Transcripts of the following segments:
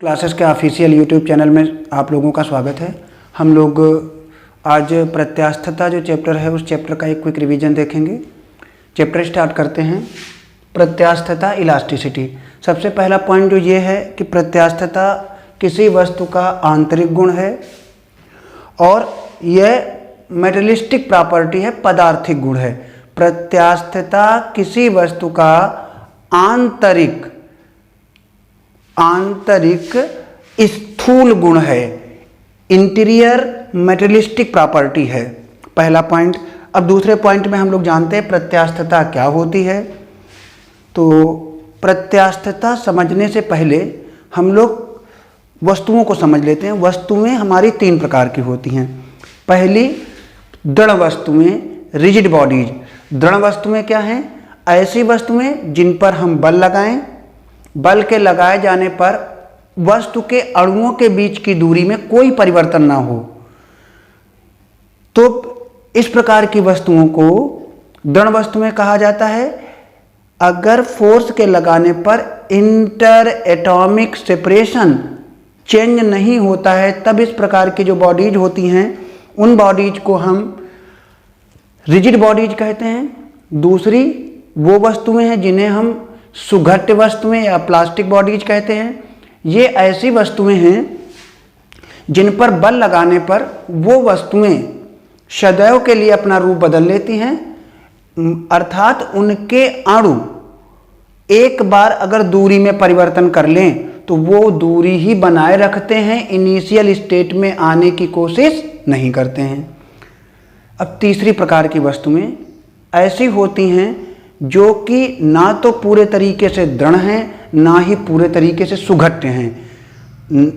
Classes के official YouTube channel में आप लोगों का स्वागत है। हम लोग आज प्रत्यास्थता जो चैप्टर है उस चैप्टर का एक क्विक रिवीजन देखेंगे। चैप्टर स्टार्ट करते हैं। प्रत्यास्थता, इलास्टिसिटी। सबसे पहला पॉइंट जो ये है कि प्रत्यास्थता किसी वस्तु का आंतरिक गुण है और यह मेटेरियलिस्टिक प्रॉपर्टी है, पदार्थिक गुण है। प्रत्यास्थता किसी वस्तु का आंतरिक स्थूल गुण है, इंटीरियर मेटेरियलिस्टिक प्रॉपर्टी है, पहला पॉइंट। अब दूसरे पॉइंट में हम लोग जानते हैं प्रत्यास्थता क्या होती है। तो प्रत्यास्थता समझने से पहले हम लोग वस्तुओं को समझ लेते हैं। वस्तुएं हमारी तीन प्रकार की होती हैं। पहली दृढ़ वस्तुएं, रिजिड बॉडीज। दृढ़ वस्तुएं क्या हैं? ऐसी वस्तुएं जिन पर हम बल लगाएं, बल के लगाए जाने पर वस्तु के अणुओं के बीच की दूरी में कोई परिवर्तन ना हो। तो इस प्रकार की वस्तुओं को दृढ़ वस्तुएं कहा जाता है। अगर फोर्स के लगाने पर इंटर एटॉमिक सेपरेशन चेंज नहीं होता है तब इस प्रकार की जो बॉडीज होती हैं उन बॉडीज को हम रिजिड बॉडीज कहते हैं। दूसरी वो वस्तुएं हैं जिन्हें हम सुघट्य वस्तुएं या प्लास्टिक बॉडीज कहते हैं। ये ऐसी वस्तुएं हैं जिन पर बल लगाने पर वो वस्तुएं सदैव के लिए अपना रूप बदल लेती हैं, अर्थात उनके अणु एक बार अगर दूरी में परिवर्तन कर लें तो वो दूरी ही बनाए रखते हैं, इनिशियल स्टेट में आने की कोशिश नहीं करते हैं। अब तीसरी प्रकार की वस्तुएं ऐसी होती हैं जो कि ना तो पूरे तरीके से दृढ़ हैं ना ही पूरे तरीके से सुघट्य हैं।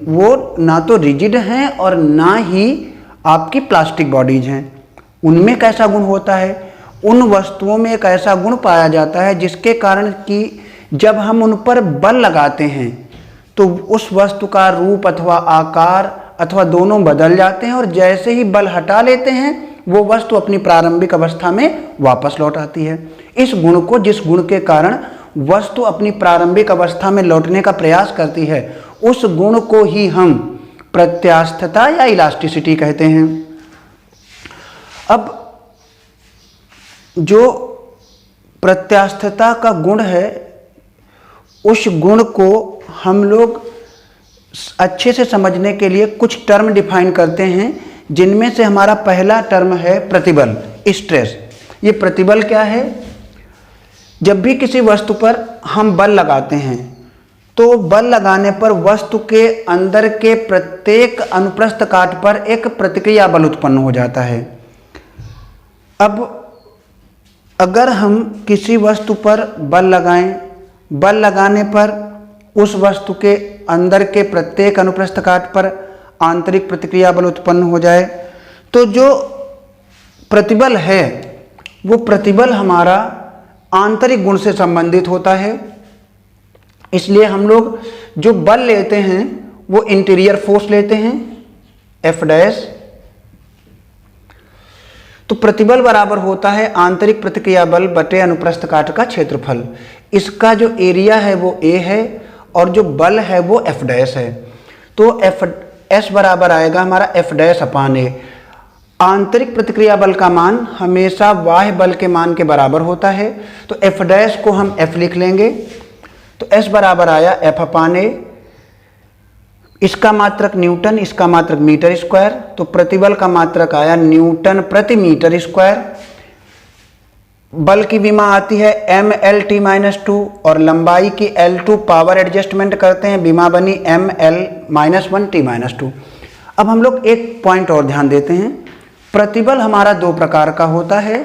वो ना तो रिजिड हैं और ना ही आपकी प्लास्टिक बॉडीज हैं। उनमें कैसा गुण होता है? उन वस्तुओं में एक ऐसा गुण पाया जाता है जिसके कारण कि जब हम उन पर बल लगाते हैं तो उस वस्तु का रूप अथवा आकार अथवा दोनों बदल जाते हैं और जैसे ही बल हटा लेते हैं वो वस्तु अपनी प्रारंभिक अवस्था में वापस लौट आती है। इस गुण को, जिस गुण के कारण वस्तु अपनी प्रारंभिक अवस्था में लौटने का प्रयास करती है, उस गुण को ही हम प्रत्यास्थता या इलास्टिसिटी कहते हैं। अब जो प्रत्यास्थता का गुण है उस गुण को हम लोग अच्छे से समझने के लिए कुछ टर्म डिफाइन करते हैं, जिनमें से हमारा पहला टर्म है प्रतिबल, स्ट्रेस। ये प्रतिबल क्या है? जब भी किसी वस्तु पर हम बल लगाते हैं तो बल लगाने पर वस्तु के अंदर के प्रत्येक अनुप्रस्थ काट पर एक प्रतिक्रिया बल उत्पन्न हो जाता है। अब अगर हम किसी वस्तु पर बल लगाएं, बल लगाने पर उस वस्तु के अंदर के प्रत्येक अनुप्रस्थ काट पर आंतरिक प्रतिक्रिया बल उत्पन्न हो जाए तो जो प्रतिबल है वो प्रतिबल हमारा आंतरिक गुण से संबंधित होता है। इसलिए हम लोग जो बल लेते हैं वो इंटीरियर फोर्स लेते हैं, F डैश। तो प्रतिबल बराबर होता है आंतरिक प्रतिक्रिया बल बटे अनुप्रस्थ काट का क्षेत्रफल। इसका जो एरिया है वो A है और जो बल है वो F डैश है। तो S बराबर आएगा हमारा F डैश अपान A। आंतरिक प्रतिक्रिया बल का मान हमेशा बाह्य बल के मान के बराबर होता है, तो F डैश को हम F लिख लेंगे। तो S बराबर आया F अपान A। इसका मात्रक न्यूटन, इसका मात्रक मीटर स्क्वायर, तो प्रतिबल का मात्रक आया न्यूटन प्रति मीटर स्क्वायर। बल की विमा आती है ML_T-2 और लंबाई की L2 पावर एडजस्टमेंट करते हैं, विमा बनी ML-1T-2। अब हम लोग एक पॉइंट और ध्यान देते हैं। प्रतिबल हमारा दो प्रकार का होता है।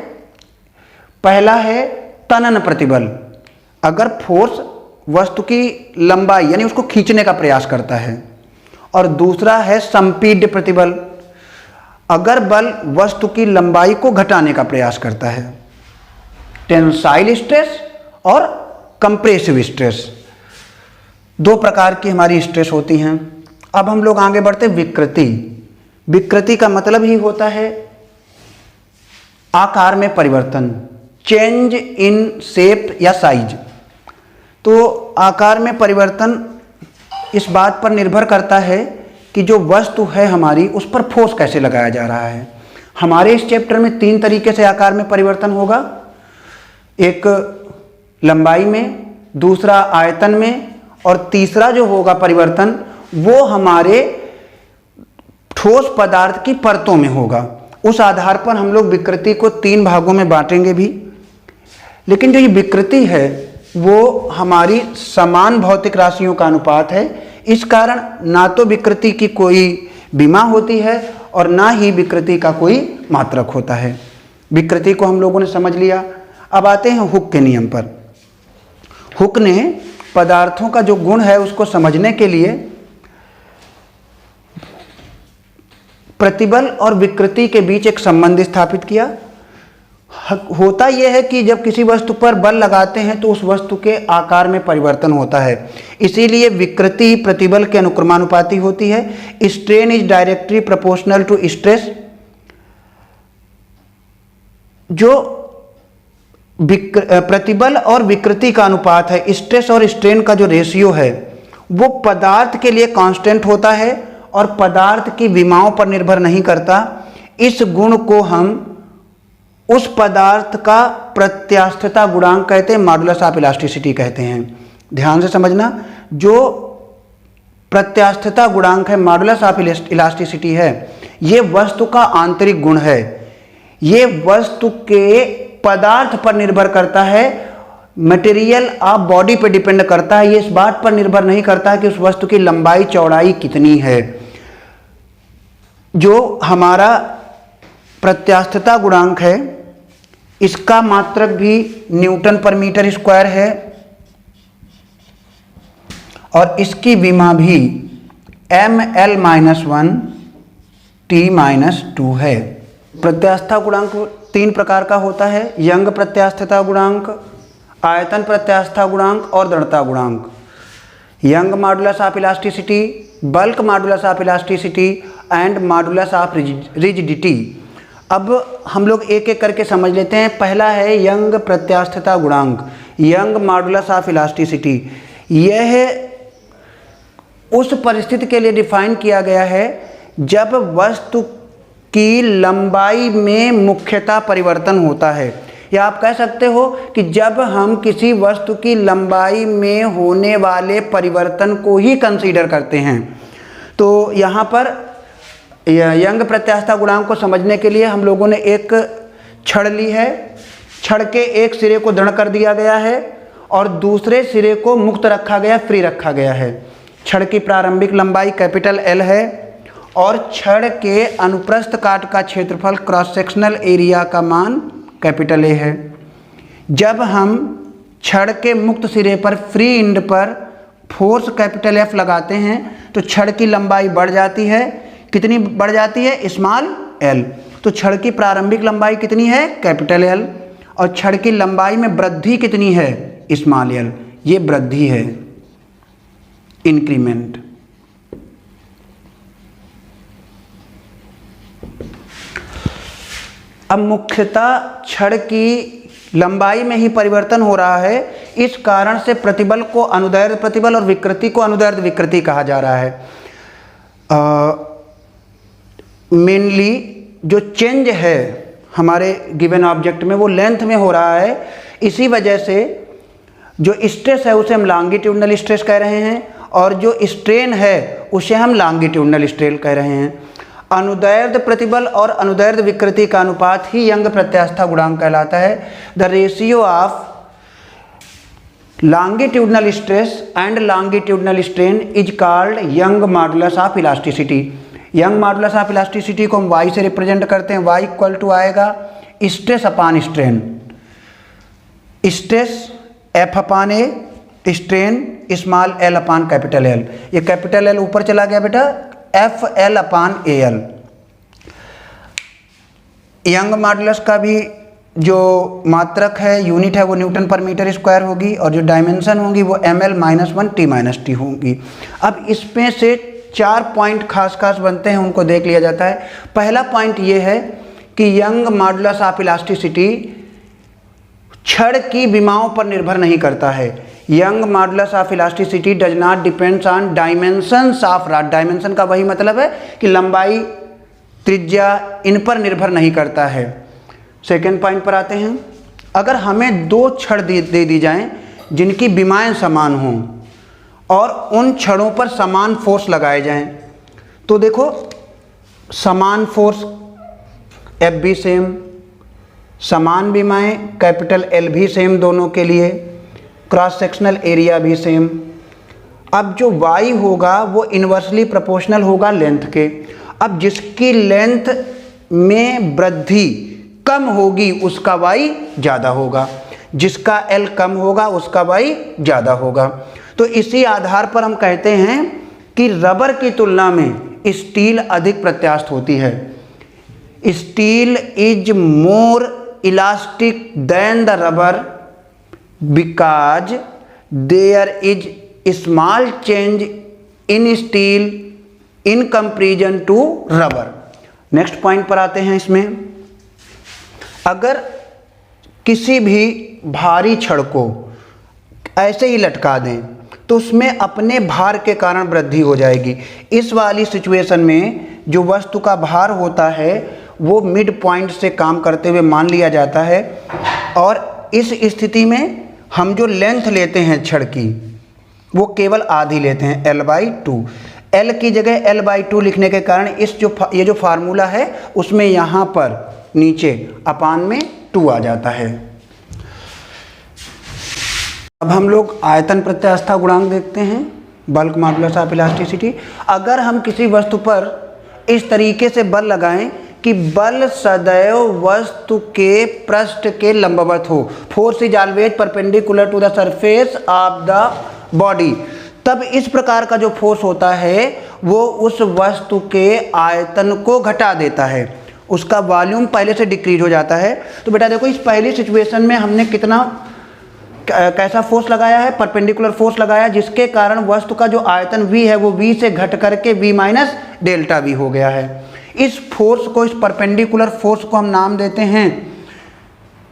पहला है तनन प्रतिबल, अगर फोर्स वस्तु की लंबाई यानी उसको खींचने का प्रयास करता है, और दूसरा है संपीड्य प्रतिबल, अगर बल वस्तु की लंबाई को घटाने का प्रयास करता है। टेंसाइल स्ट्रेस और कंप्रेसिव स्ट्रेस, दो प्रकार की हमारी स्ट्रेस होती हैं। अब हम लोग आगे बढ़ते हैं विकृति। विकृति का मतलब ही होता है आकार में परिवर्तन, चेंज इन शेप या साइज। तो आकार में परिवर्तन इस बात पर निर्भर करता है कि जो वस्तु है हमारी उस पर फोर्स कैसे लगाया जा रहा है। हमारे इस चैप्टर में 3 तरीके से आकार में परिवर्तन होगा, एक लंबाई में, दूसरा आयतन में, और तीसरा जो होगा परिवर्तन वो हमारे ठोस पदार्थ की परतों में होगा। उस आधार पर हम लोग विकृति को 3 भागों में बांटेंगे भी। लेकिन जो ये विकृति है वो हमारी समान भौतिक राशियों का अनुपात है। इस कारण ना तो विकृति की कोई विमा होती है और ना ही विकृति का कोई मात्रक होता है। विकृति को हम लोगों ने समझ लिया। अब आते हैं हुक के नियम पर। हुक ने पदार्थों का जो गुण है उसको समझने के लिए प्रतिबल और विकृति के बीच एक संबंध स्थापित किया। होता यह है कि जब किसी वस्तु पर बल लगाते हैं तो उस वस्तु के आकार में परिवर्तन होता है, इसीलिए विकृति प्रतिबल के अनुक्रमानुपाती होती है। Strain is directly proportional to stress. जो प्रतिबल और विकृति का अनुपात है, स्ट्रेस और स्ट्रेन का जो रेशियो है वो पदार्थ के लिए कांस्टेंट होता है और पदार्थ की विमाओं पर निर्भर नहीं करता। इस गुण को हम उस पदार्थ का प्रत्यास्थता गुणांक कहते हैं, मॉडुलस ऑफ इलास्टिसिटी कहते हैं। ध्यान से समझना, जो प्रत्यास्थता गुणांक है, मॉडुलस ऑफ इलास्टिसिटी है, ये वस्तु का आंतरिक गुण है। ये वस्तु के पदार्थ पर निर्भर करता है, मटेरियल ऑफ बॉडी पर डिपेंड करता है। ये इस बात पर निर्भर नहीं करता है कि उस वस्तु की लंबाई चौड़ाई कितनी है। जो हमारा प्रत्यास्थता गुणांक है इसका मात्रक भी न्यूटन पर मीटर स्क्वायर है और इसकी विमा भी ml-1 t-2 है। प्रत्यास्थता गुणांक 3 प्रकार का होता है, यंग प्रत्यास्थता गुणांक, आयतन प्रत्यास्थता गुणांक और दृढ़ता गुणांक। Young modulus of elasticity, bulk modulus of elasticity and modulus of rigidity. अब हम लोग एक एक करके समझ लेते हैं। पहला है यंग प्रत्यास्थता गुणांक, यंग मॉडुलस ऑफ इलास्टिसिटी। यह उस परिस्थिति के लिए डिफाइन किया गया है जब वस्तु की लंबाई में मुख्यतः परिवर्तन होता है, या आप कह सकते हो कि जब हम किसी वस्तु की लंबाई में होने वाले परिवर्तन को ही कंसीडर करते हैं। तो यहाँ पर यंग प्रत्यास्थता गुणांक को समझने के लिए हम लोगों ने एक छड़ ली है। छड़ के एक सिरे को दृढ़ कर दिया गया है और दूसरे सिरे को मुक्त रखा गया, फ्री रखा गया है। छड़ की प्रारंभिक लंबाई कैपिटल L है और छड़ के अनुप्रस्थ काट का क्षेत्रफल क्रॉस सेक्शनल एरिया का मान कैपिटल A है। जब हम छड़ के मुक्त सिरे पर फ्री एंड पर फोर्स कैपिटल F लगाते हैं तो छड़ की लंबाई बढ़ जाती है। कितनी बढ़ जाती है? Small l। तो छड़ की प्रारंभिक लंबाई कितनी है? Capital L। और छड़ की लंबाई में वृद्धि कितनी है? Small l। ये वृद्धि है, इंक्रीमेंट। अब मुख्यतः छड़ की लंबाई में ही परिवर्तन हो रहा है, इस कारण से प्रतिबल को अनुदैर्ध्य प्रतिबल और विकृति को अनुदैर्ध्य विकृति कहा जा रहा है। मेनली जो चेंज है हमारे गिवन ऑब्जेक्ट में वो लेंथ में हो रहा है। इसी वजह से जो स्ट्रेस है उसे हम लॉन्गिट्यूडनल स्ट्रेस कह रहे हैं और जो स्ट्रेन है उसे हम लॉन्गिट्यूडनल स्ट्रेन कह रहे हैं। अनुदैर्ध्य प्रतिबल और अनुदैर्ध्य विकृति का अनुपात ही यंग प्रत्यास्थता गुणांक कहलाता है। The ratio of longitudinal stress and longitudinal strain is called young modulus of elasticity। Young modulus of elasticity को हम y से रिप्रेजेंट करते हैं। y इक्वल टू आएगा stress upon strain, stress f upon A, strain small l upon capital L। ये capital L ऊपर चला गया बेटा, F L upon A L. Young modulus का भी जो मात्रक है, यूनिट है, वो न्यूटन पर मीटर स्क्वायर होगी और जो डायमेंशन होंगी वो ml-1 t-t होंगी। अब इसमें से 4 पॉइंट खास बनते हैं, उनको देख लिया जाता है। पहला पॉइंट ये है कि यंग मॉडुलस ऑफ इलास्टिसिटी छड़ की विमाओं पर निर्भर नहीं करता है। Young modulus of elasticity does not depends on dimensions of rod. Dimension का वही मतलब है कि लंबाई, त्रिज्या, इन पर निर्भर नहीं करता है। सेकेंड पॉइंट पर आते हैं। अगर हमें दो छड़ दे दी जाएं जिनकी विमाएं समान हों और उन छड़ों पर समान फोर्स लगाए जाएं, तो देखो समान फोर्स एफ भी सेम, समान विमाएं कैपिटल एल भी सेम दोनों के लिए, क्रॉस सेक्शनल एरिया भी सेम। अब जो वाई होगा वो इन्वर्सली प्रोपोर्शनल होगा लेंथ के। अब जिसकी लेंथ में वृद्धि कम होगी उसका वाई ज़्यादा होगा, जिसका एल कम होगा उसका वाई ज़्यादा होगा। तो इसी आधार पर हम कहते हैं कि रबर की तुलना में स्टील अधिक प्रत्यास्थ होती है। Steel is more elastic than the rubber because there is small change in steel in comparison to rubber. Next point पर आते हैं। इसमें अगर किसी भी भारी छड़ को ऐसे ही लटका दें तो उसमें अपने भार के कारण वृद्धि हो जाएगी। इस वाली सिचुएशन में जो वस्तु का भार होता है वो मिड पॉइंट से काम करते हुए मान लिया जाता है, और इस स्थिति में हम जो लेंथ लेते हैं छड़ की वो केवल आधी लेते हैं, L/2। L की जगह L/2 लिखने के कारण ये जो फार्मूला है उसमें यहाँ पर नीचे अपान में 2 आ जाता है। अब हम लोग आयतन प्रत्यास्थता गुणांक देखते हैं, बल्क मॉडुलस ऑफ इलास्टिसिटी। अगर हम किसी वस्तु पर इस तरीके से बल लगाएं कि बल सदैव वस्तु के पृष्ठ के लंबवत हो, force is always perpendicular to the surface of the body, तब इस प्रकार का जो फोर्स होता है वो उस वस्तु के आयतन को घटा देता है, उसका वॉल्यूम पहले से डिक्रीज हो जाता है। तो बेटा देखो इस पहली सिचुएशन में हमने कैसा फोर्स लगाया है, परपेंडिकुलर फोर्स लगाया, जिसके कारण वस्तु का जो आयतन v है वो v से घट करके v माइनस डेल्टा v हो गया है। इस फोर्स को, इस परपेंडिकुलर फोर्स को हम नाम देते हैं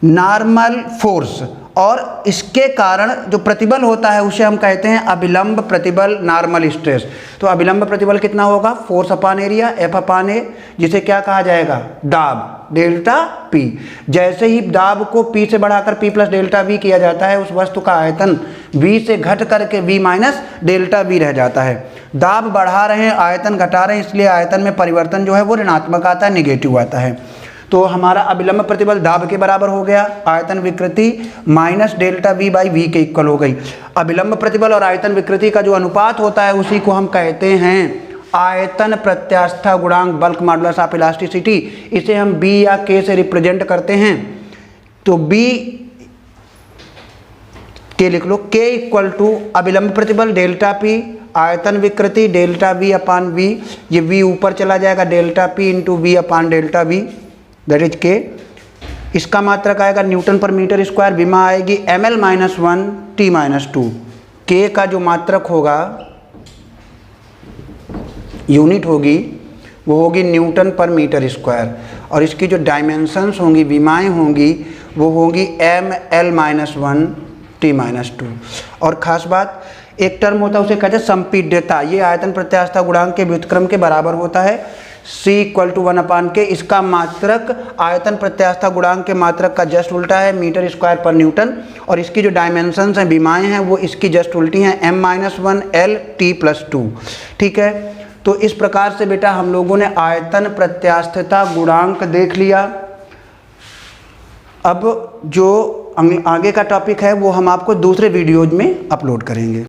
नॉर्मल फोर्स, और इसके कारण जो प्रतिबल होता है उसे हम कहते हैं अभिलंब प्रतिबल, नॉर्मल स्ट्रेस। तो अभिलंब प्रतिबल कितना होगा, फोर्स अपान एरिया F/A, जिसे क्या कहा जाएगा, दाब, डेल्टा P। जैसे ही दाब को P से बढ़ाकर P + डेल्टा V किया जाता है, उस वस्तु का आयतन V से घट करके V माइनस डेल्टा V रह जाता है। दाब बढ़ा रहे हैं, आयतन घटा रहे हैं, इसलिए आयतन में परिवर्तन जो है वो ऋणात्मक आता है, निगेटिव आता है। तो हमारा अभिलंब प्रतिबल दाब के बराबर हो गया, आयतन विकृति माइनस डेल्टा V/V के इक्वल हो गई। अभिलंब प्रतिबल और आयतन विकृति का जो अनुपात होता है उसी को हम कहते हैं आयतन प्रत्यास्थता गुणांक, बल्क मॉडुलस ऑफ इलास्टिसिटी। इसे हम B या K से रिप्रेजेंट करते हैं। तो B के लिख लो, K = अभिलंब प्रतिबल डेल्टा P, आयतन विकृति डेल्टा V/V, ये V ऊपर चला जाएगा, delta P × V/डेल्टा V, that is K। इसका मात्रक आएगा न्यूटन पर मीटर स्क्वायर, विमा आएगी ml-1 T-2। K का जो मात्रक होगा, यूनिट होगी, वो होगी न्यूटन पर मीटर स्क्वायर, और इसकी जो डायमेंशंस होंगी, विमाएँ होंगी, वो होंगी ml-1 T-2। और ख़ास बात, एक टर्म होता है उसे कहते हैं संपीड्यता। ये आयतन प्रत्यास्थता गुणांक के व्युत्क्रम के बराबर होता है, C = 1/K। इसका मात्रक आयतन प्रत्यास्थता गुणांक के मात्रक का जस्ट उल्टा है, मीटर स्क्वायर पर न्यूटन, और इसकी जो डायमेंशंस हैं, विमाएँ हैं, वो इसकी जस्ट उल्टी हैं, m-1 L T+2। ठीक है, तो इस प्रकार से बेटा हम लोगों ने आयतन प्रत्यास्थता गुणांक देख लिया। अब जो आगे का टॉपिक है वो हम आपको दूसरे वीडियोज में अपलोड करेंगे।